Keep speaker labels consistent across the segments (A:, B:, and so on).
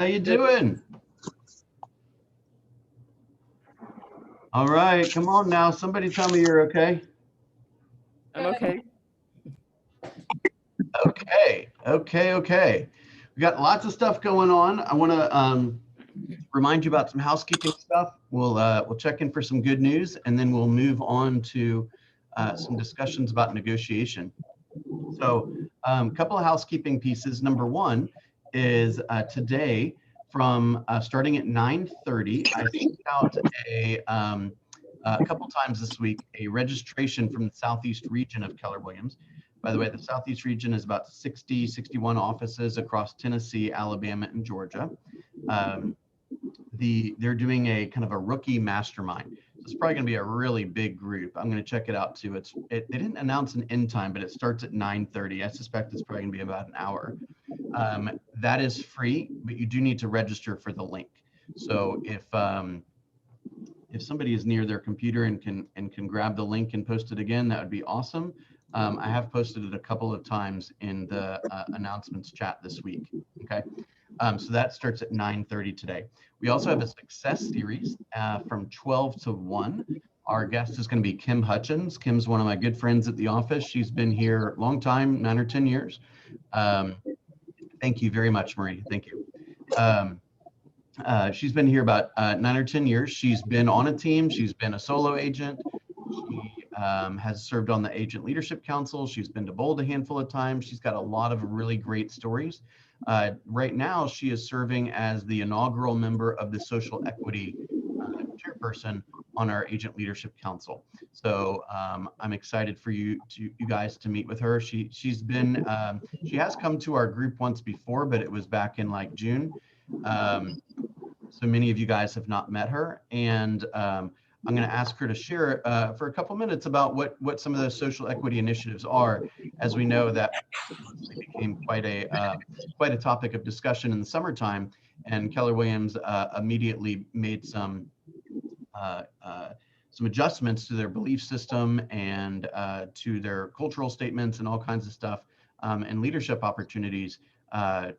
A: How you doing? All right, come on now. Somebody tell me you're okay.
B: I'm okay.
A: Okay. We got lots of stuff going on. I want to remind you about some housekeeping stuff. We'll check in for some good news, and then we'll move on to some discussions about negotiation. So, a couple of housekeeping pieces. Number one is today, from starting at 9:30, I sent out a couple times this week a registration from the Southeast region of Keller Williams. By the way, the Southeast region is about 61 offices across Tennessee, Alabama, and Georgia. They're doing a kind of a rookie mastermind. So it's probably going to be a really big group. I'm going to check it out too. They didn't announce an end time, but it starts at 9:30. I suspect it's probably going to be about an hour. That is free, but you do need to register for the link. So if somebody is near their computer and can grab the link and post it again, that would be awesome. I have posted it a couple of times in the announcements chat this week. Okay, so that starts at 9:30 today. We also have a success series from 12 to 1. Our guest is going to be Kim Hutchins. Kim's one of my good friends at the office. She's been here a long time, 9 or 10 years. Thank you very much, Marie. Thank you. She's been here about 9 or 10 years. She's been on a team. She's been a solo agent. She has served on the Agent Leadership Council. She's been to Bold a handful of times. She's got a lot of really great stories. Right now, she is serving as the inaugural member of the Social Equity chairperson on our Agent Leadership Council. So I'm excited for you guys to meet with her. She has come to our group once before, but it was back in like June. So many of you guys have not met her, and I'm going to ask her to share for a couple minutes about what some of those social equity initiatives are. As we know, that became quite a topic of discussion in the summertime, and Keller Williams immediately made some adjustments to their belief system and to their cultural statements and all kinds of stuff, and leadership opportunities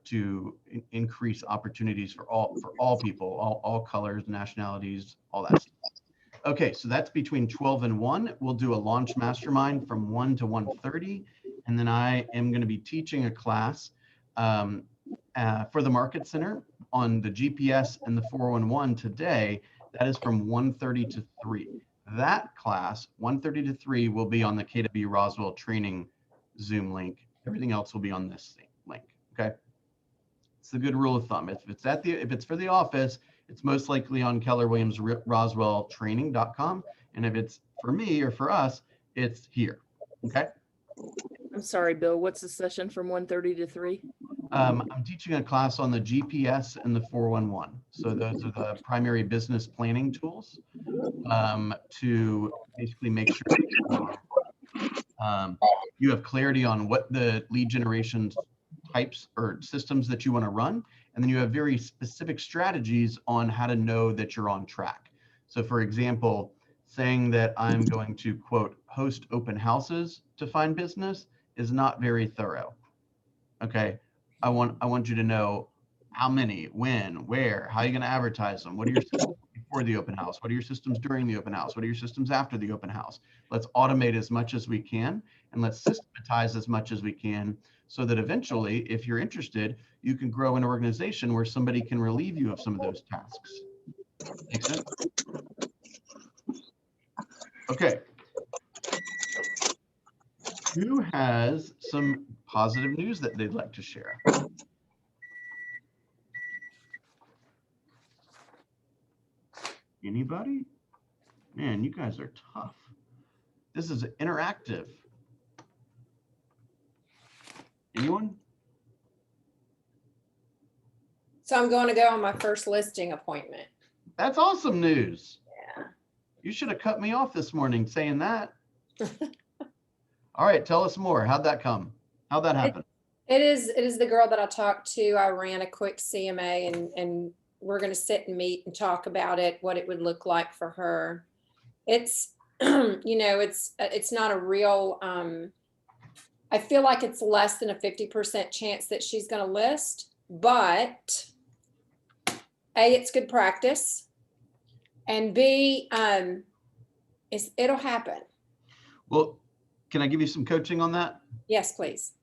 A: to increase opportunities for all people, all colors, nationalities, all that stuff. Okay, so that's between 12 and 1. We'll do a launch mastermind from 1 to 1:30, and then I am going to be teaching a class for the Market Center on the GPS and the 411 today. That is from 1:30 to 3. That class, 1:30 to 3, will be on the KW Roswell training Zoom link. Everything else will be on this link. Okay, it's a good rule of thumb. If it's for the office, it's most likely on kellerwilliamsroswelltraining.com, and if it's for me or for us, it's here. Okay.
B: I'm sorry, Bill. What's the session from 1:30 to 3?
A: I'm teaching a class on the GPS and the 411. So those are the primary business planning tools to basically make sure you have clarity on what the lead generation types or systems that you want to run, and then you have very specific strategies on how to know that you're on track. So for example, saying that I'm going to, quote, host open houses to find business is not very thorough. Okay, I want you to know how many, when, where, how are you going to advertise them? What are your systems before the open house? What are your systems during the open house? What are your systems after the open house? Let's automate as much as we can, and let's systematize as much as we can, so that eventually, if you're interested, you can grow an organization where somebody can relieve you of some of those tasks. Make sense? Okay. Who has some positive news that they'd like to share? Anybody? Man, you guys are tough. This is interactive. Anyone?
C: So I'm going to go on my first listing appointment.
A: That's awesome news.
C: Yeah.
A: You should have cut me off this morning saying that. All right, tell us more. How'd that come? How'd that happen?
C: It is the girl that I talked to. I ran a quick CMA, and we're going to sit and meet and talk about it, what it would look like for her. It's, it's not a real, I feel like it's less than a 50% chance that she's going to list, but A, it's good practice, and B, it'll happen.
A: Well, can I give you some coaching on that?
C: Yes, please.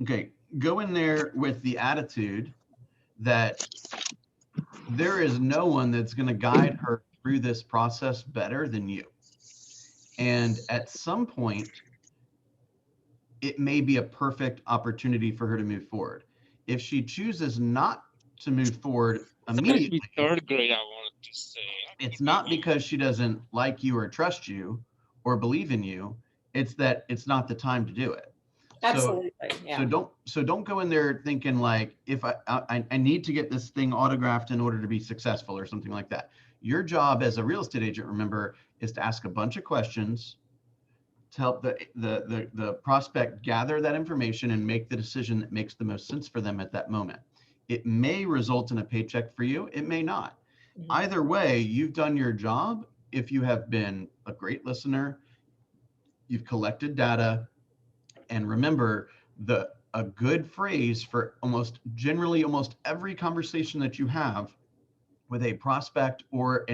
A: Okay, go in there with the attitude that there is no one that's going to guide her through this process better than you. And at some point, it may be a perfect opportunity for her to move forward. If she chooses not to move forward immediately,
D: Third grade, I wanted to say.
A: it's not because she doesn't like you or trust you or believe in you. It's that it's not the time to do it.
C: Absolutely. Yeah.
A: So don't go in there thinking like, if I need to get this thing autographed in order to be successful or something like that. Your job as a real estate agent, remember, is to ask a bunch of questions to help the prospect gather that information and make the decision that makes the most sense for them at that moment. It may result in a paycheck for you. It may not. Either way, you've done your job. If you have been a great listener, you've collected data, and remember, a good phrase for almost every conversation that you have with a prospect or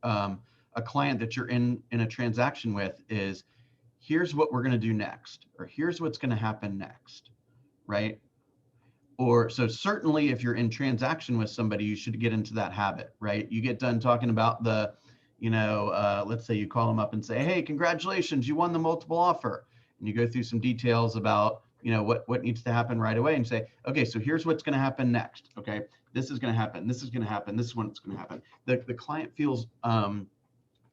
A: a client that you're in a transaction with is, here's what we're going to do next, or here's what's going to happen next, right? Or so certainly if you're in transaction with somebody, you should get into that habit, right? You get done talking about let's say you call them up and say, hey, congratulations, you won the multiple offer. And you go through some details about, what needs to happen right away and say, okay, so here's what's going to happen next. Okay, this is going to happen. This is going to happen. This is what's going to happen. The client feels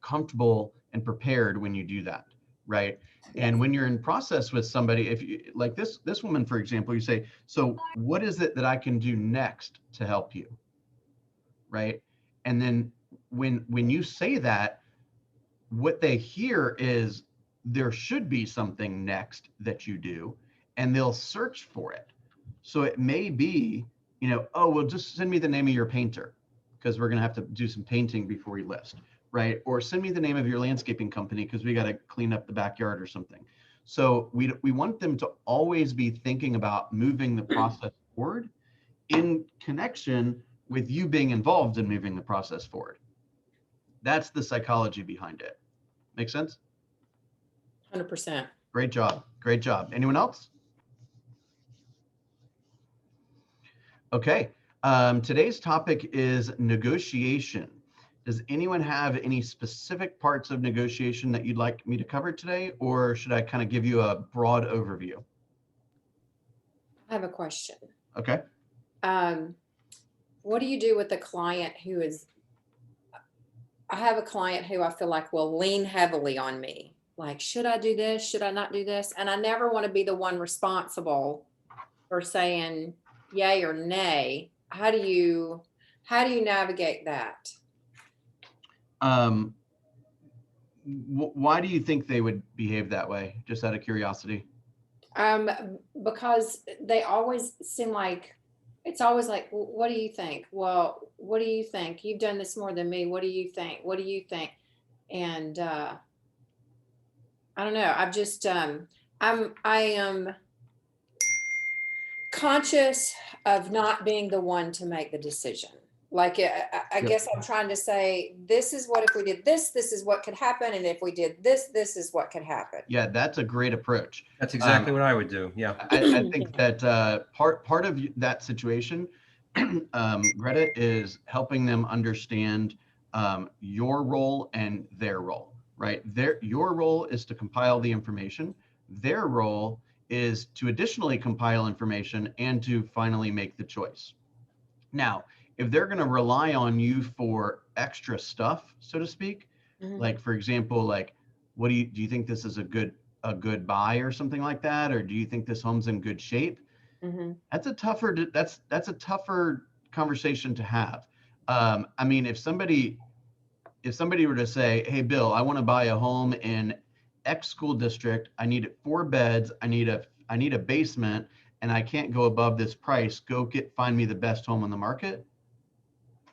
A: comfortable and prepared when you do that, right? And when you're in process with somebody, if you like this woman, for example, you say, so what is it that I can do next to help you, right? And then when you say that, what they hear is there should be something next that you do, and they'll search for it. So it may be, oh, well, just send me the name of your painter because we're going to have to do some painting before we list, right? Or send me the name of your landscaping company because we got to clean up the backyard or something. So we want them to always be thinking about moving the process forward in connection with you being involved in moving the process forward. That's the psychology behind it. Make sense?
C: 100%.
A: Great job. Great job. Anyone else? Okay. Today's topic is negotiation. Does anyone have any specific parts of negotiation that you'd like me to cover today, or should I kind of give you a broad overview?
C: I have a question.
A: Okay.
C: What do you do with a client I have a client who I feel like will lean heavily on me. Like, should I do this? Should I not do this? And I never want to be the one responsible for saying yay or nay. How do you navigate that?
A: Why do you think they would behave that way? Just out of curiosity.
C: Because they always seem like, it's always like, what do you think? Well, what do you think? You've done this more than me. What do you think? What do you think? And I don't know. I've just I am conscious of not being the one to make the decision. Like, I guess I'm trying to say, this is what, if we did this, this is what could happen. And if we did this, this is what could happen.
A: Yeah, that's a great approach.
E: That's exactly what I would do. Yeah.
A: I think that part of that situation, Greta, is helping them understand your role and their role, right? Your role is to compile the information. Their role is to additionally compile information and to finally make the choice. Now, if they're going to rely on you for extra stuff, so to speak, like, for example, like, what do you think this is a good buy or something like that? Or do you think this home's in good shape? That's a tougher conversation to have. I mean, if somebody were to say, hey, Bill, I want to buy a home in X school district. I need 4 beds. I need a basement, and I can't go above this price. Find me the best home on the market.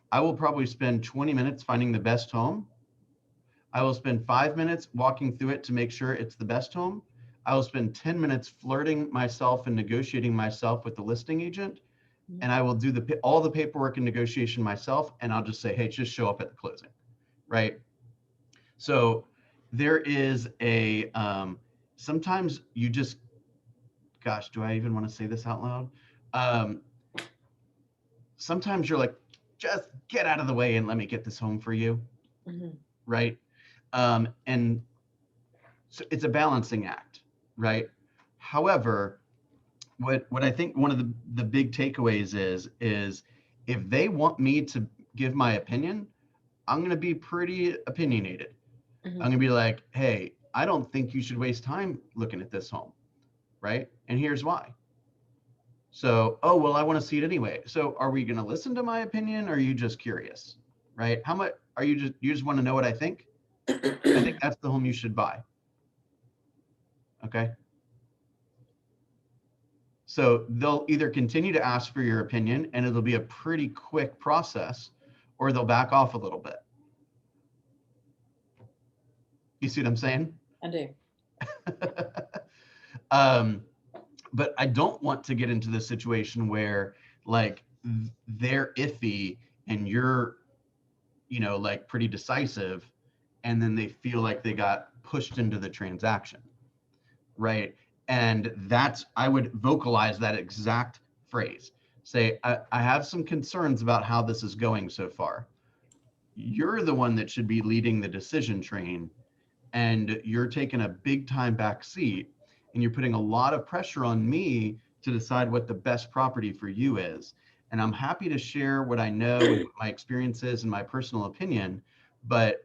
A: I will probably spend 20 minutes finding the best home. I will spend 5 minutes walking through it to make sure it's the best home. I will spend 10 minutes flirting myself and negotiating myself with the listing agent. and I will do all the paperwork and negotiation myself. And I'll just say, hey, just show up at the closing, right? So there is a, sometimes you just, gosh, do I even want to say this out loud? Sometimes you're like, just get out of the way and let me get this home for you, right? And so it's a balancing act, right? However, what I think one of the big takeaways is if they want me to give my opinion, I'm going to be pretty opinionated. I'm going to be like, hey, I don't think you should waste time looking at this home, right? And here's why. So, oh, well, I want to see it anyway. So are we going to listen to my opinion, or are you just curious, right? How much are you just want to know what I think? I think that's the home you should buy. Okay. So they'll either continue to ask for your opinion and it'll be a pretty quick process, or they'll back off a little bit. You see what I'm saying?
C: I do.
A: But I don't want to get into the situation where like they're iffy and you're, like pretty decisive, and then they feel like they got pushed into the transaction, right? And I would vocalize that exact phrase. Say, I have some concerns about how this is going so far. You're the one that should be leading the decision train, and you're taking a big time back seat, and you're putting a lot of pressure on me to decide what the best property for you is. And I'm happy to share what I know and what my experience is and my personal opinion, but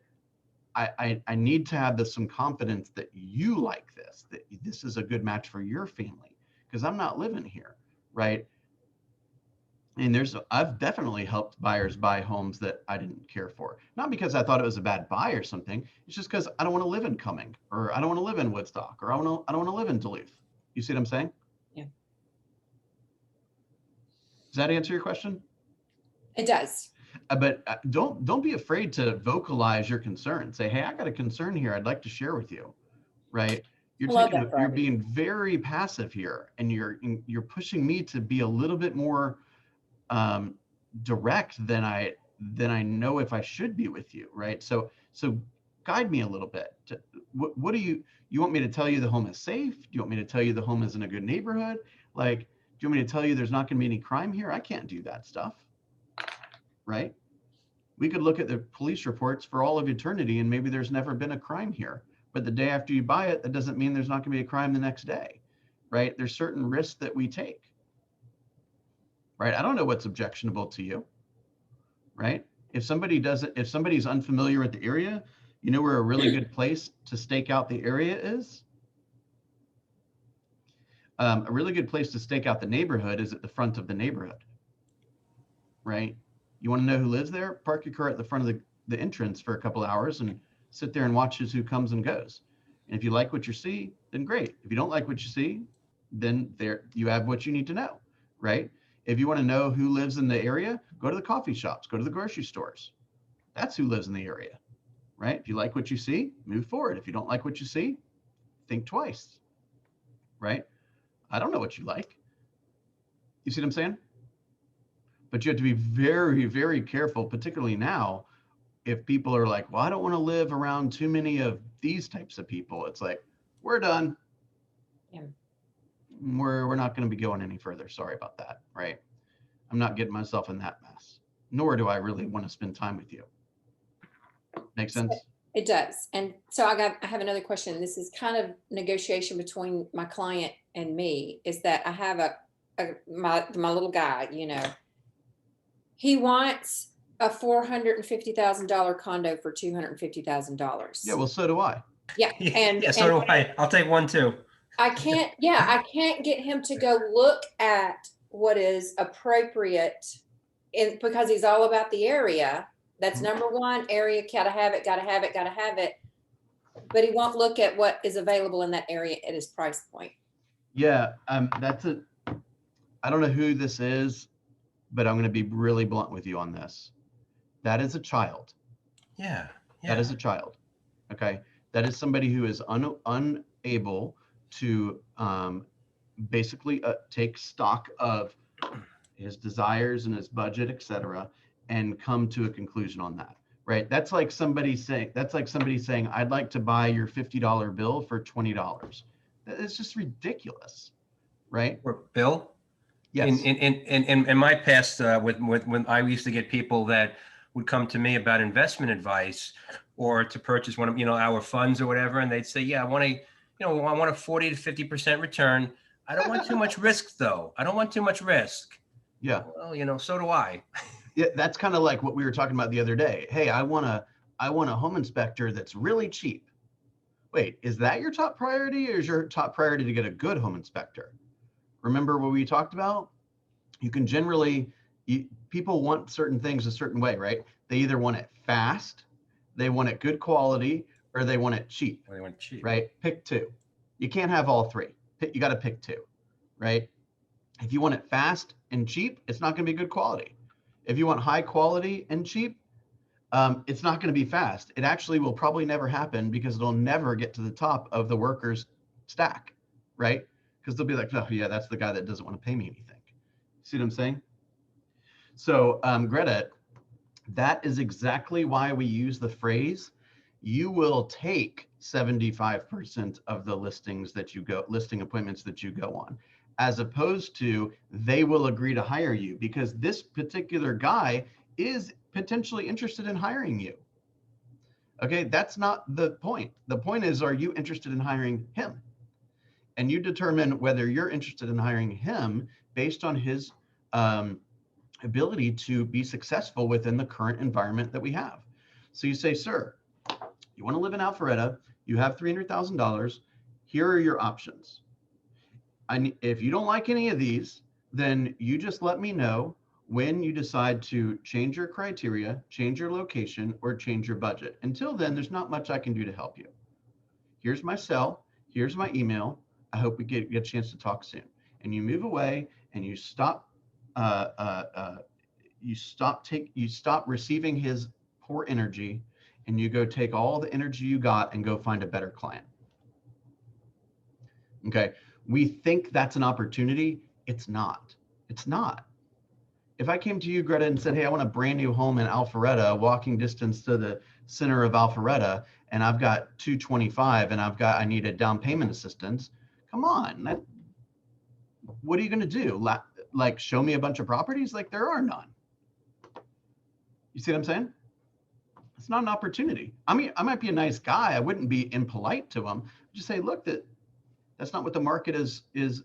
A: I need to have some confidence that you like this, that this is a good match for your family, because I'm not living here, right? And I've definitely helped buyers buy homes that I didn't care for. Not because I thought it was a bad buy or something. It's just because I don't want to live in Cumming, or I don't want to live in Woodstock, or I don't want to live in Duluth. You see what I'm saying?
C: Yeah.
A: Does that answer your question?
C: It does.
A: But don't be afraid to vocalize your concern. Say, hey, I got a concern here I'd like to share with you, right? You're being very passive here, and you're pushing me to be a little bit more direct than I know if I should be with you, right? So guide me a little bit. What do you want me to tell you the home is safe? Do you want me to tell you the home is in a good neighborhood? Like, do you want me to tell you there's not going to be any crime here? I can't do that stuff, right? We could look at the police reports for all of eternity and maybe there's never been a crime here, but the day after you buy it, that doesn't mean there's not going to be a crime the next day, right? There's certain risks that we take. Right? I don't know what's objectionable to you, right? If somebody's unfamiliar with the area, you know where a really good place to stake out the area is? A really good place to stake out the neighborhood is at the front of the neighborhood, right? You want to know who lives there? Park your car at the front of the entrance for a couple hours and sit there and watch who comes and goes. And if you like what you see, then great. If you don't like what you see, then you have what you need to know, right? If you want to know who lives in the area, go to the coffee shops, go to the grocery stores. That's who lives in the area, right? If you like what you see, move forward. If you don't like what you see, think twice, right? I don't know what you like. You see what I'm saying? But you have to be very, very careful, particularly now, if people are like, well, I don't want to live around too many of these types of people. It's like, we're done.
C: Yeah.
A: We're not going to be going any further. Sorry about that, right? I'm not getting myself in that mess, nor do I really want to spend time with you. Make sense?
C: It does. And so I have another question. This is kind of negotiation between my client and me, is that I have my little guy, he wants a $450,000 condo for $250,000.
A: Yeah, well, so do I.
C: Yeah. And
E: yeah, so do I. I'll take one too.
C: I can't get him to go look at what is appropriate because he's all about the area. That's number one. Area, gotta have it. But he won't look at what is available in that area at his price point.
A: Yeah, I don't know who this is, but I'm going to be really blunt with you on this. That is a child.
E: Yeah.
A: That is a child. Okay. That is somebody who is unable to basically take stock of his desires and his budget, etc., and come to a conclusion on that, right? That's like somebody saying, I'd like to buy your $50 bill for $20. It's just ridiculous, right?
E: Or Bill?
A: Yes.
E: In my past, with when I used to get people that would come to me about investment advice or to purchase one of, our funds or whatever, and they'd say, yeah, I want a 40 to 50% return. I don't want too much risk though. I don't want too much risk.
A: Yeah.
E: Well, so do I.
A: Yeah, that's kind of like what we were talking about the other day. Hey, I want a home inspector that's really cheap. Wait, is that your top priority, or is your top priority to get a good home inspector? Remember what we talked about? You can generally, people want certain things a certain way, right? They either want it fast, they want it good quality, or they want it cheap.
E: Well, they want cheap.
A: Right? Pick two. You can't have all three. You got to pick two, right? If you want it fast and cheap, it's not going to be good quality. If you want high quality and cheap, it's not going to be fast. It actually will probably never happen because it'll never get to the top of the workers stack, right? Because they'll be like, oh yeah, that's the guy that doesn't want to pay me anything. See what I'm saying? So Greta, that is exactly why we use the phrase, you will take 75% of the listing appointments that you go on, as opposed to they will agree to hire you, because this particular guy is potentially interested in hiring you. Okay, that's not the point. The point is, are you interested in hiring him? And you determine whether you're interested in hiring him based on his ability to be successful within the current environment that we have. So you say, sir, you want to live in Alpharetta, you have $300,000, here are your options. If you don't like any of these, then you just let me know when you decide to change your criteria, change your location, or change your budget. Until then, there's not much I can do to help you. Here's my cell, here's my email. I hope we get a chance to talk soon. And you move away and you stop receiving his poor energy, and you go take all the energy you got and go find a better client. Okay, we think that's an opportunity. It's not. It's not. If I came to you, Greta, and said, hey, I want a brand new home in Alpharetta, walking distance to the center of Alpharetta, and I've got $225 and I need a down payment assistance, come on. What are you going to do? Like show me a bunch of properties? Like there are none. You see what I'm saying? It's not an opportunity. I mean, I might be a nice guy. I wouldn't be impolite to him. Just say, look, that's not what the market is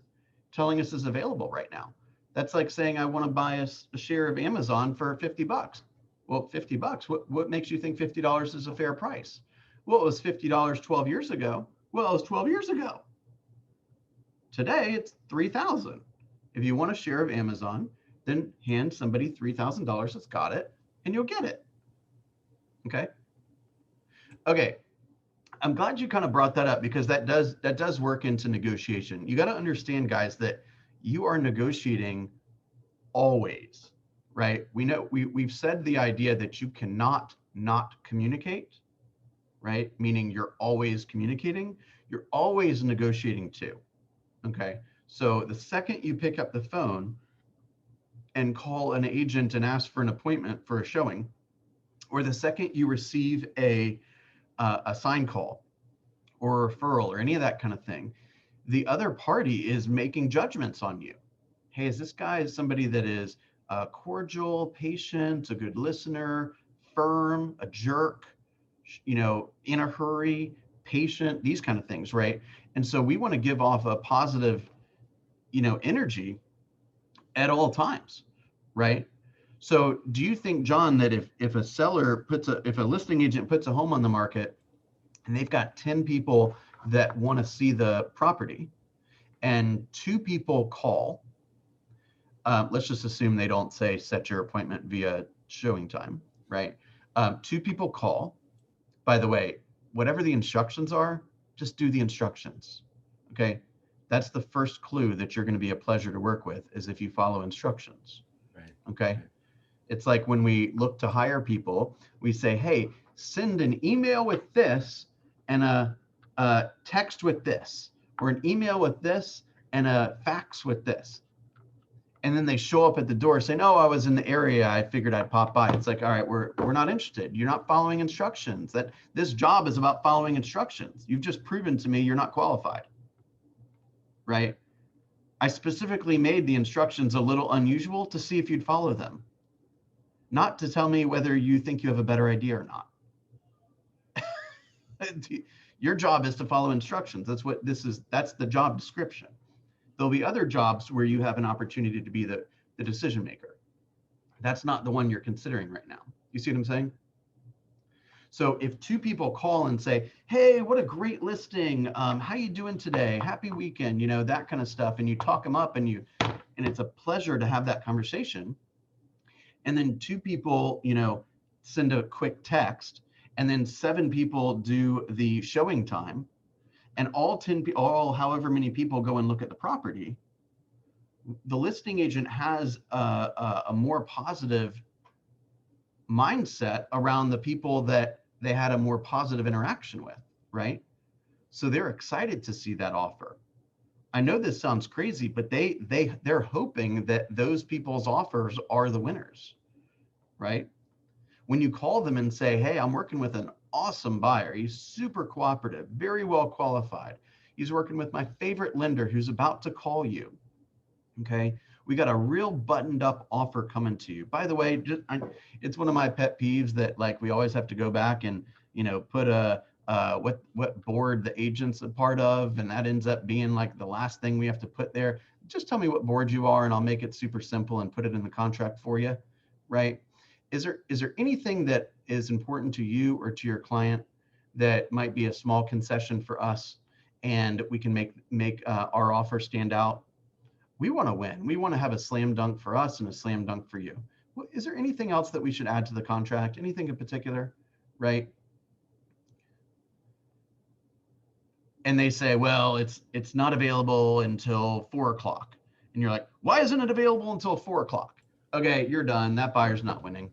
A: telling us is available right now. That's like saying I want to buy a share of Amazon for $50. Well, $50. What makes you think $50 is a fair price? Well, it was $50 12 years ago. Well, it was 12 years ago. Today it's $3,000. If you want a share of Amazon, then hand somebody $3,000 that's got it, and you'll get it. Okay. Okay. I'm glad you kind of brought that up, because that does work into negotiation. You got to understand, guys, that you are negotiating always, right? We know we've said the idea that you cannot not communicate, right? Meaning you're always communicating, you're always negotiating too. Okay. So the second you pick up the phone and call an agent and ask for an appointment for a showing, or the second you receive a sign call or a referral or any of that kind of thing, the other party is making judgments on you. Hey, is this guy somebody that is cordial, patient, a good listener, firm, a jerk, in a hurry, patient, these kind of things, right? And so we want to give off a positive, energy at all times, right? So do you think, John, that if a listing agent puts a home on the market and they've got 10 people that want to see the property and 2 people call, let's just assume they don't say set your appointment via showing time, right? 2 people call. By the way, whatever the instructions are, just do the instructions, okay? That's the first clue that you're going to be a pleasure to work with, is if you follow instructions,
E: Right.
A: Okay? It's like when we look to hire people, we say, hey, send an email with this and a text with this, or an email with this and a fax with this. and then they show up at the door saying, "Oh, I was in the area. I figured I'd pop by." It's like, all right, we're not interested. You're not following instructions. That this job is about following instructions. You've just proven to me you're not qualified, right? I specifically made the instructions a little unusual to see if you'd follow them, not to tell me whether you think you have a better idea or not. Your job is to follow instructions. That's what this is. That's the job description. There'll be other jobs where you have an opportunity to be the decision maker. That's not the one you're considering right now. You see what I'm saying? So if two people call and say, "Hey, what a great listing. How you doing today? Happy weekend," that kind of stuff. And you talk them up and it's a pleasure to have that conversation. And then two people, send a quick text, and then 7 people do the showing time, and all however many people go and look at the property, the listing agent has a more positive mindset around the people that they had a more positive interaction with, right? So they're excited to see that offer. I know this sounds crazy, but they're hoping that those people's offers are the winners, right? When you call them and say, "Hey, I'm working with an awesome buyer. He's super cooperative, very well qualified. He's working with my favorite lender who's about to call you. Okay, we got a real buttoned up offer coming to you." By the way, it's one of my pet peeves that we always have to go back and put what board the agent's a part of, and that ends up being the last thing we have to put there. Just tell me what board you are and I'll make it super simple and put it in the contract for you, right? Is there anything that is important to you or to your client that might be a small concession for us, and we can make our offer stand out? We want to win. We want to have a slam dunk for us and a slam dunk for you. Is there anything else that we should add to the contract? Anything in particular, right? And they say, "Well, it's not available until 4 o'clock." And you're like, "Why isn't it available until 4 o'clock? Okay, you're done. That buyer's not winning.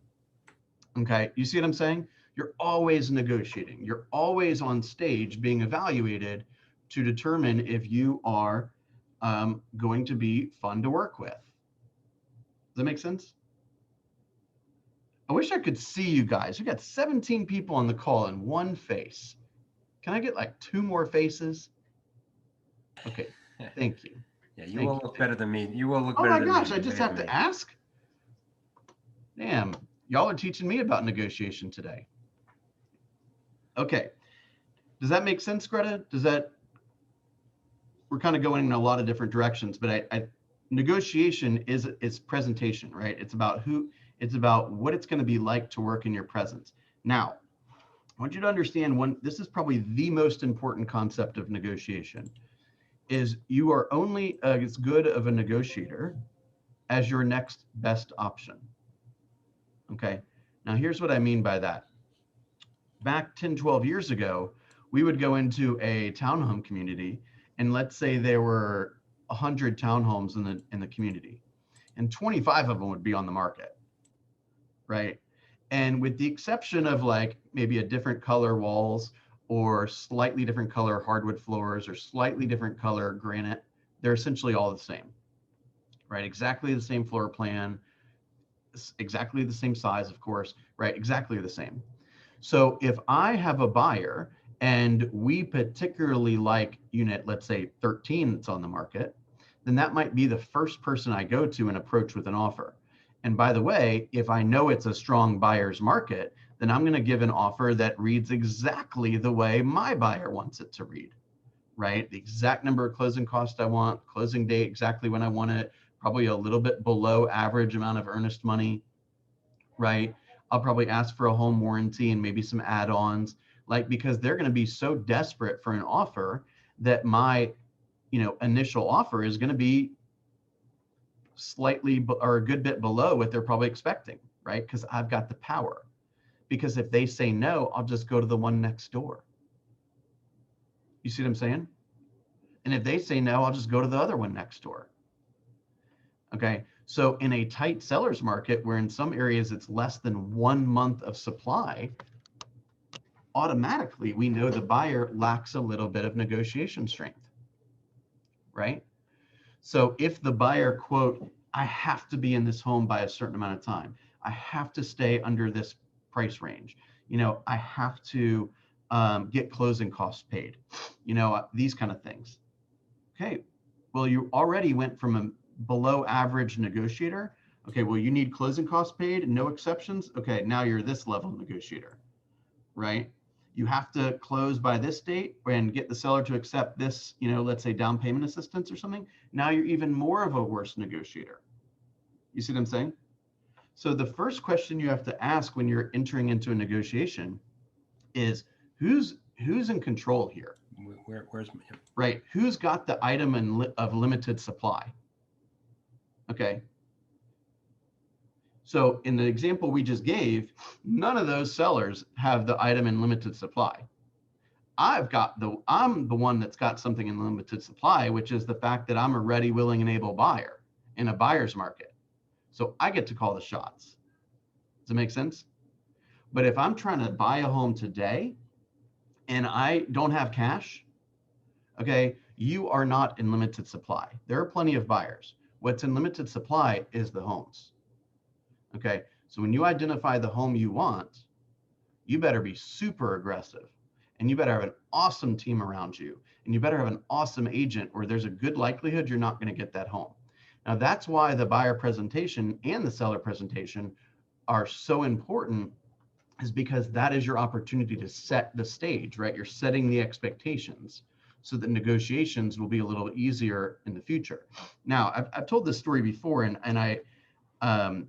A: Okay, you see what I'm saying? You're always negotiating. You're always on stage being evaluated to determine if you are going to be fun to work with. Does that make sense? I wish I could see you guys. We got 17 people on the call and one face. Can I get 2 more faces? Okay, thank you.
E: Yeah, you will look better than me. You will look
A: Oh
E: better
A: my
E: than
A: gosh,
E: me.
A: I just have to ask? Damn, y'all are teaching me about negotiation today. Okay, does that make sense, Greta? We're kind of going in a lot of different directions, but negotiation is presentation, right? It's about what it's going to be like to work in your presence. Now, I want you to understand this is probably the most important concept of negotiation, is you are only as good of a negotiator as your next best option. Okay, now here's what I mean by that. Back 10, 12 years ago, we would go into a townhome community, and let's say there were 100 townhomes in the community, and 25 of them would be on the market, right? And with the exception of maybe a different color walls or slightly different color hardwood floors or slightly different color granite, they're essentially all the same, right? Exactly the same floor plan, exactly the same size, of course, right? Exactly the same. So if I have a buyer and we particularly like unit, let's say 13 that's on the market, then that might be the first person I go to and approach with an offer. And by the way, if I know it's a strong buyer's market, then I'm going to give an offer that reads exactly the way my buyer wants it to read, right? The exact number of closing costs I want, closing date exactly when I want it, probably a little bit below average amount of earnest money, right? I'll probably ask for a home warranty and maybe some add-ons, because they're going to be so desperate for an offer that my, initial offer is going to be slightly or a good bit below what they're probably expecting, right? Because I've got the power. Because if they say no, I'll just go to the one next door. You see what I'm saying? And if they say no, I'll just go to the other one next door. Okay, so in a tight seller's market, where in some areas it's less than 1 month of supply, automatically we know the buyer lacks a little bit of negotiation strength, right? So if the buyer, quote, I have to be in this home by a certain amount of time. I have to stay under this price range. I have to get closing costs paid, these kind of things. Okay, well, you already went from a below average negotiator. Okay, well, you need closing costs paid and no exceptions. Okay, now you're this level negotiator, right? You have to close by this date and get the seller to accept this, let's say down payment assistance or something. Now you're even more of a worse negotiator. You see what I'm saying? So the first question you have to ask when you're entering into a negotiation is who's in control here?
E: Where's my,
A: Right? Who's got the item of limited supply? Okay. So in the example we just gave, none of those sellers have the item in limited supply. I'm the one that's got something in limited supply, which is the fact that I'm a ready, willing, and able buyer in a buyer's market. So I get to call the shots. Does it make sense? But if I'm trying to buy a home today and I don't have cash, okay, you are not in limited supply. There are plenty of buyers. What's in limited supply is the homes. Okay, so when you identify the home you want, you better be super aggressive, and you better have an awesome team around you, and you better have an awesome agent where there's a good likelihood you're not going to get that home. Now, that's why the buyer presentation and the seller presentation are so important, is because that is your opportunity to set the stage, right? You're setting the expectations so that negotiations will be a little easier in the future. Now, I've told this story before, and I'm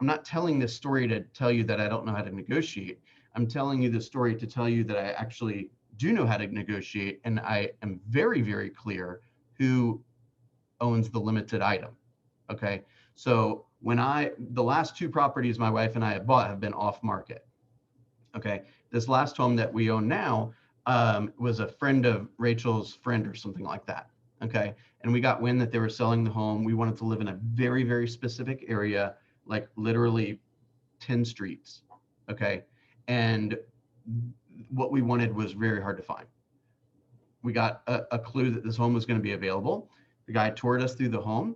A: not telling this story to tell you that I don't know how to negotiate. I'm telling you the story to tell you that I actually do know how to negotiate, and I am very, very clear who owns the limited item. Okay, so the last two properties my wife and I have bought have been off market. Okay, this last home that we own now was a friend of Rachel's friend or something like that. Okay, and we got wind that they were selling the home. We wanted to live in a very, very specific area, like literally 10 streets. Okay, and what we wanted was very hard to find. We got a clue that this home was going to be available. The guy toured us through the home,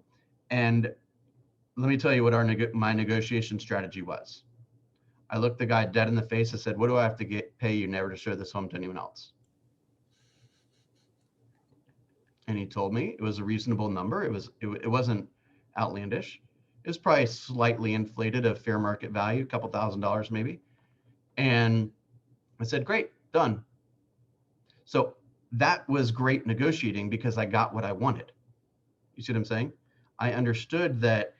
A: and let me tell you what my negotiation strategy was. I looked the guy dead in the face and said, "What do I have to pay you never to show this home to anyone else?" And he told me it was a reasonable number. It wasn't outlandish. It was probably slightly inflated of fair market value, a couple $1,000s maybe. And I said, "Great, done." So that was great negotiating because I got what I wanted. You see what I'm saying? I understood that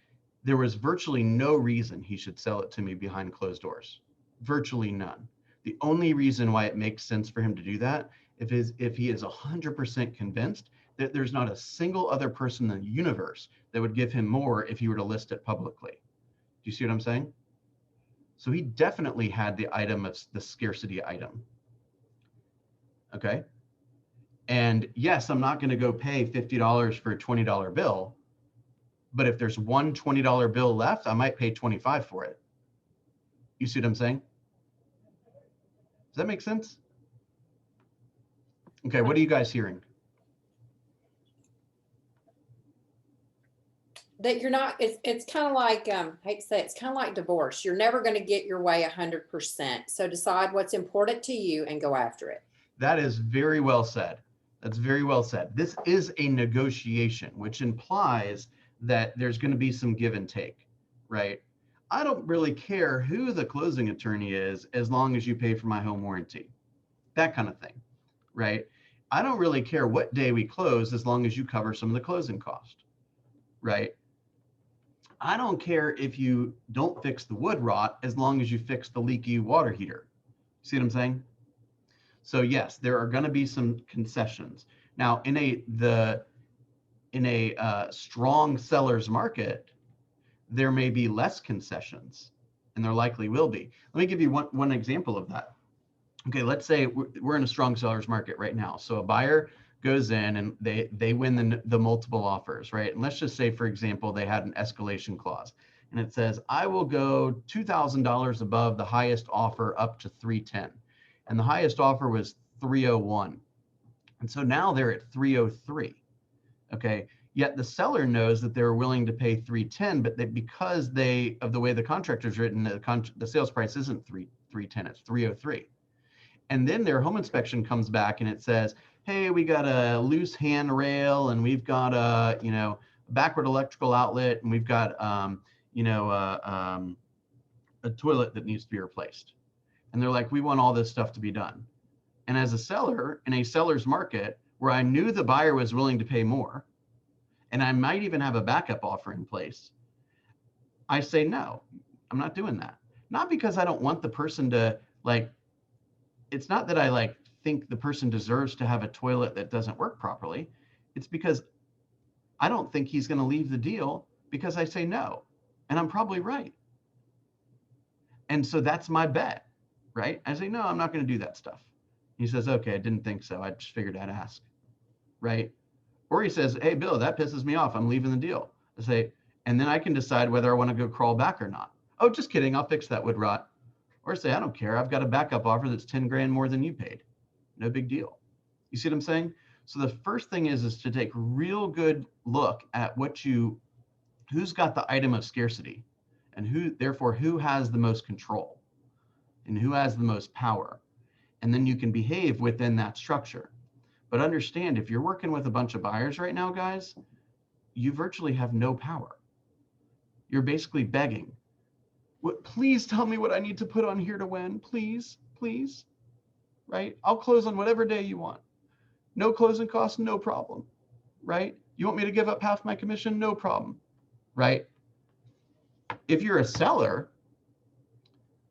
A: there was virtually no reason he should sell it to me behind closed doors. Virtually none. The only reason why it makes sense for him to do that if he is 100% convinced that there's not a single other person in the universe that would give him more if he were to list it publicly. Do you see what I'm saying? So he definitely had the item of the scarcity item. Okay. And yes, I'm not going to go pay $50 for a $20 bill, but if there's one $20 bill left, I might pay $25 for it. You see what I'm saying? Does that make sense? Okay, what are you guys hearing?
C: That you're not, it's kind of like, I hate to say it, it's kind of like divorce. You're never going to get your way 100%. So decide what's important to you and go after it.
A: That is very well said. That's very well said. This is a negotiation, which implies that there's going to be some give and take, right? I don't really care who the closing attorney is as long as you pay for my home warranty, that kind of thing, right? I don't really care what day we close as long as you cover some of the closing cost, right? I don't care if you don't fix the wood rot as long as you fix the leaky water heater. See what I'm saying? So yes, there are going to be some concessions. Now, in a strong seller's market, there may be less concessions, and there likely will be. Let me give you one example of that. Okay, let's say we're in a strong seller's market right now. So a buyer goes in and they win the multiple offers, right? And let's just say, for example, they had an escalation clause, and it says, "I will go $2,000 above the highest offer up to 310." And the highest offer was 301. And so now they're at 303. Okay, Yet the seller knows that they're willing to pay 310, but because of the way the contract is written, the sales price isn't 310, it's 303. And then their home inspection comes back and it says, hey, we got a loose handrail and we've got a, backward electrical outlet and we've got, a toilet that needs to be replaced. And they're like, we want all this stuff to be done. And as a seller in a seller's market where I knew the buyer was willing to pay more, and I might even have a backup offer in place, I say, no, I'm not doing that. Not because I don't want the person to it's not that I think the person deserves to have a toilet that doesn't work properly. It's because I don't think he's going to leave the deal because I say no. And I'm probably right. And so that's my bet, right? I say, no, I'm not going to do that stuff. He says, okay, I didn't think so. I just figured I'd ask, right? Or he says, hey, Bill, that pisses me off. I'm leaving the deal. I say, and then I can decide whether I want to go crawl back or not. Oh, just kidding. I'll fix that wood rot. Or say, I don't care. I've got a backup offer that's 10 grand more than you paid. No big deal. You see what I'm saying? So the first thing is to take real good look at who's got the item of scarcity and who has the most control and who has the most power. And then you can behave within that structure. But understand, if you're working with a bunch of buyers right now, guys, you virtually have no power. You're basically begging. Please tell me what I need to put on here to win. Please, please. Right? I'll close on whatever day you want. No closing costs, no problem. Right? You want me to give up half my commission? No problem. Right? If you're a seller,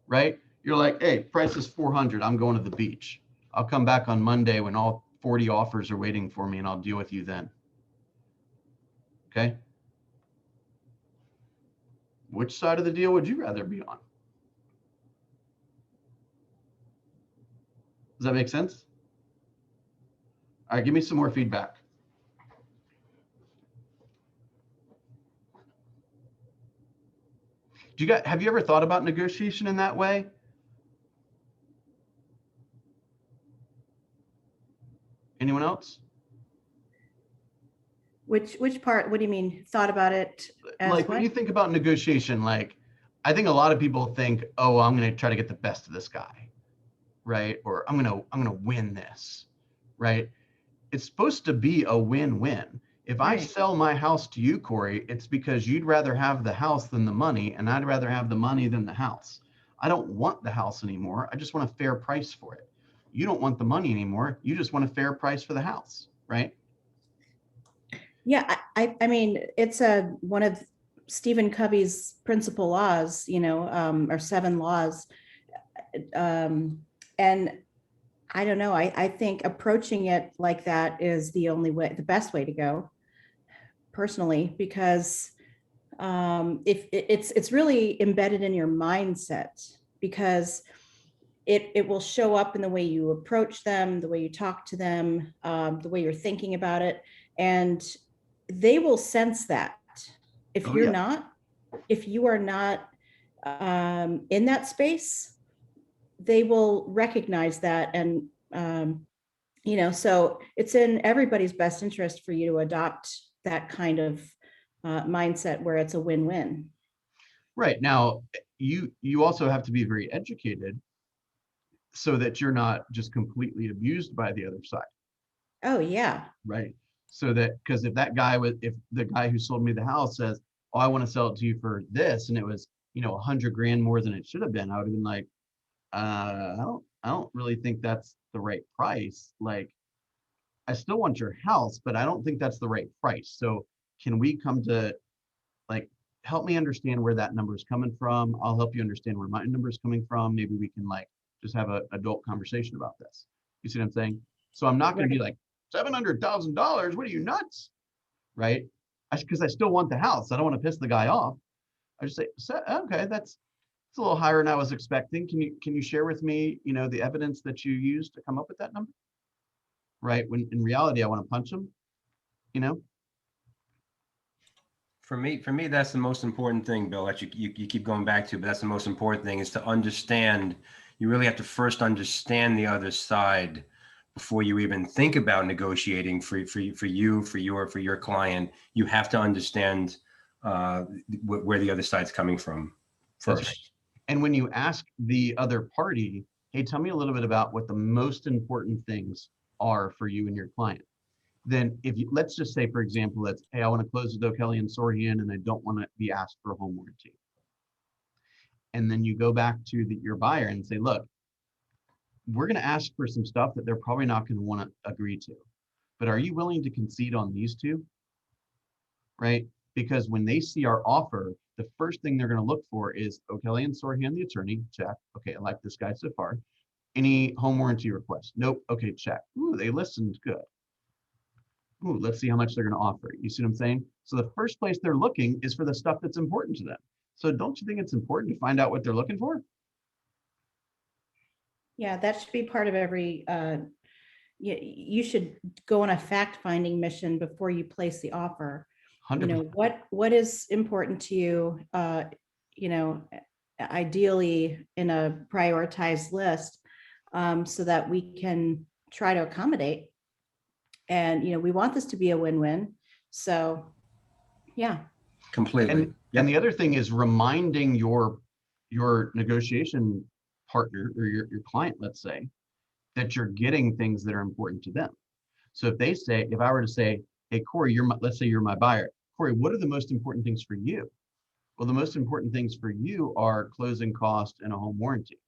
A: right? You're like, hey, price is 400. I'm going to the beach. I'll come back on Monday when all 40 offers are waiting for me and I'll deal with you then. Okay? Which side of the deal would you rather be on? Does that make sense? All right, give me some more feedback. Have you ever thought about negotiation in that way? Anyone else?
F: Which part? What do you mean? Thought about it as
A: Like
F: what?
A: when you think about negotiation, I think a lot of people think, oh, I'm going to try to get the best of this guy, right? Or I'm going to win this, right? It's supposed to be a win-win. If I
F: Right.
A: sell my house to you, Corey, it's because you'd rather have the house than the money, and I'd rather have the money than the house. I don't want the house anymore. I just want a fair price for it. You don't want the money anymore. You just want a fair price for the house, right?
F: Yeah, I mean, it's one of Stephen Covey's principal laws, or 7 laws. And I don't know, I think approaching it like that is the best way to go, personally, because if it's really embedded in your mindset, because it will show up in the way you approach them, the way you talk to them, the way you're thinking about it, and they will sense that. If
A: Oh,
F: you're
A: yeah.
F: not, if you are not in that space, they will recognize that. And, so it's in everybody's best interest for you to adopt that kind of mindset where it's a win-win.
A: Right. Now, you also have to be very educated so that you're not just completely abused by the other side.
F: Oh, yeah.
A: Right. So that, because if the guy who sold me the house says, oh, I want to sell it to you for this, and it was, 100 grand more than it should have been, I would have been like, I don't really think that's the right price. Like, I still want your house, but I don't think that's the right price. So can we come to help me understand where that number is coming from? I'll help you understand where my number is coming from. Maybe we can just have an adult conversation about this. You see what I'm saying? So I'm not going to be like, $700,000. What are you, nuts? Right? Because I still want the house. I don't want to piss the guy off. I just say, okay, it's a little higher than I was expecting. Can you share with me, the evidence that you used to come up with that number? Right? When in reality, I want to punch him,
E: For me, that's the most important thing, Bill, that you keep going back to, but that's the most important thing, is to understand. You really have to first understand the other side before you even think about negotiating for your client, you have to understand where the other side's coming from
A: That's
E: first.
A: right. And when you ask the other party, hey, tell me a little bit about what the most important things are for you and your client. Then if you, let's just say, for example, let's, hey, I want to close with O'Kelly and Sorian and I don't want to be asked for a home warranty. And then you go back to your buyer and say, look, we're going to ask for some stuff that they're probably not going to want to agree to. But are you willing to concede on these two? Right? Because when they see our offer, the first thing they're going to look for is O'Kelly and Sorian, the attorney, check. Okay, I like this guy so far. Any home warranty request? Nope. Okay, check. Ooh, they listened. Good. Ooh, let's see how much they're going to offer. You see what I'm saying? So the first place they're looking is for the stuff that's important to them. So don't you think it's important to find out what they're looking for?
F: Yeah, that should be part of every, you should go on a fact-finding mission before you place the offer.
A: 100%.
F: You know, what is important to you, you know, ideally in a prioritized list, so that we can try to accommodate. And, you know, we want this to be a win-win. So, yeah.
E: Completely.
A: And the other thing is reminding your negotiation partner or your client, let's say, that you're getting things that are important to them. So if they say, if I were to say, hey, Corey, let's say you're my buyer. Corey, what are the most important things for you? Well, the most important things for you are closing cost and a home warranty.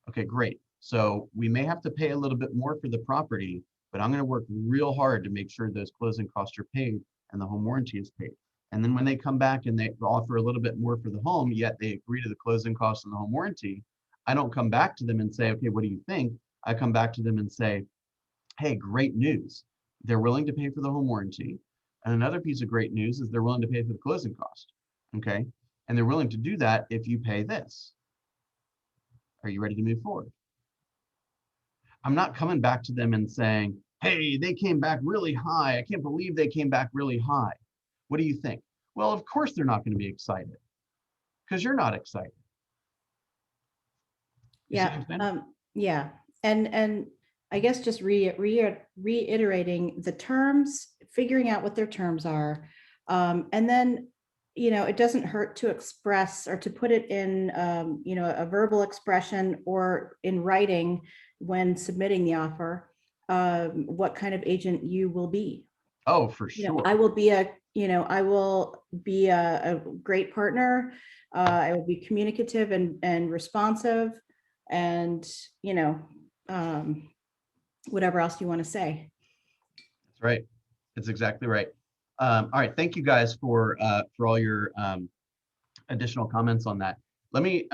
A: Okay, great. So we may have to pay a little bit more for the property, but I'm going to work real hard to make sure those closing costs are paid and the home warranty is paid. And then when they come back and they offer a little bit more for the home, yet they agree to the closing costs and the home warranty, I don't come back to them and say, okay, what do you think? I come back to them and say, hey, great news. They're willing to pay for the home warranty. And another piece of great news is they're willing to pay for the closing cost. Okay. And they're willing to do that if you pay this. Are you ready to move forward? I'm not coming back to them and saying, hey, they came back really high. I can't believe they came back really high. What do you think? Well, of course they're not going to be excited because you're not excited. You see what I'm saying?
F: Yeah. And I guess just reiterating the terms, figuring out what their terms are. And then, you know, it doesn't hurt to express or to put it in, you know, a verbal expression or in writing when submitting the offer, what kind of agent you will be.
A: Oh, for
F: You know,
A: sure.
F: I will be a great partner. I will be communicative and responsive, and, you know, whatever else you want to say.
A: That's right. That's exactly right. All right. Thank you guys for all your additional comments on that. Let me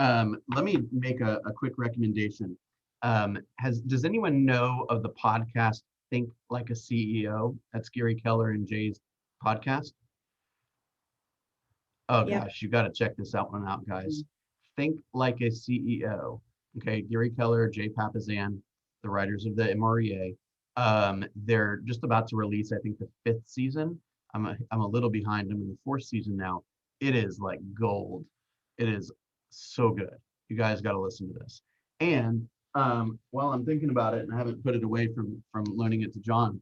A: make a quick recommendation. Does anyone know of the podcast Think Like a CEO? That's Gary Keller and Jay's podcast. Oh
F: Yep.
A: gosh, you got to check this out guys. Think Like a CEO. Okay, Gary Keller, Jay Papasan, the writers of the MREA. They're just about to release, I think, the 5th season. I'm a little behind. I'm in the 4th season now. It is like gold. It is so good. You guys got to listen to this. And while I'm thinking about it, and I haven't put it away from loaning it to John,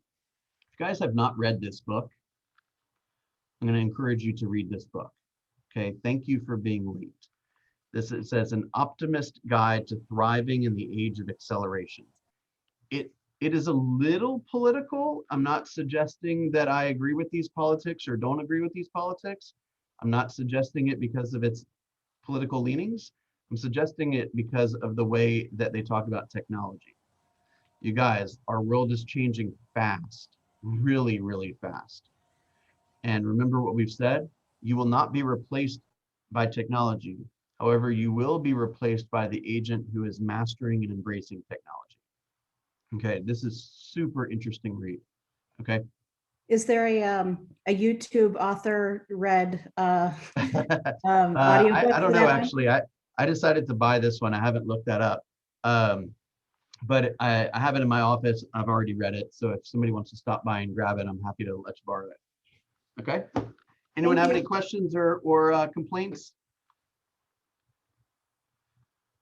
A: if you guys have not read this book, I'm going to encourage you to read this book. Okay, thank you for being late. It says An Optimist Guide to Thriving in the Age of Acceleration. It is a little political. I'm not suggesting that I agree with these politics or don't agree with these politics. I'm not suggesting it because of its political leanings. I'm suggesting it because of the way that they talk about technology. You guys, our world is changing fast, really, really fast. And remember what we've said, you will not be replaced by technology. However, you will be replaced by the agent who is mastering and embracing technology. Okay, this is super interesting read. Okay.
F: Is there a YouTube author read audiobook?
A: I don't
F: for
A: know,
F: that one?
A: actually. I decided to buy this one. I haven't looked that up. But I have it in my office. I've already read it. So if somebody wants to stop by and grab it, I'm happy to let you borrow it. Okay. Anyone
F: Thank
A: have
F: you.
A: any questions or complaints?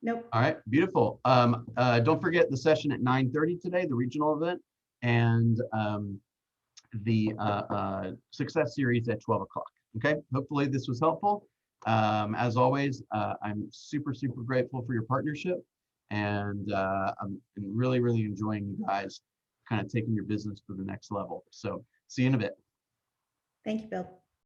F: Nope.
A: All right, beautiful. Don't forget the session at 9:30 today, the regional event, and the success series at 12 o'clock. Okay, hopefully this was helpful. As always, I'm super, super grateful for your partnership, and I'm really, really enjoying you guys kind of taking your business to the next level. So see you in a bit.
F: Thank you, Bill.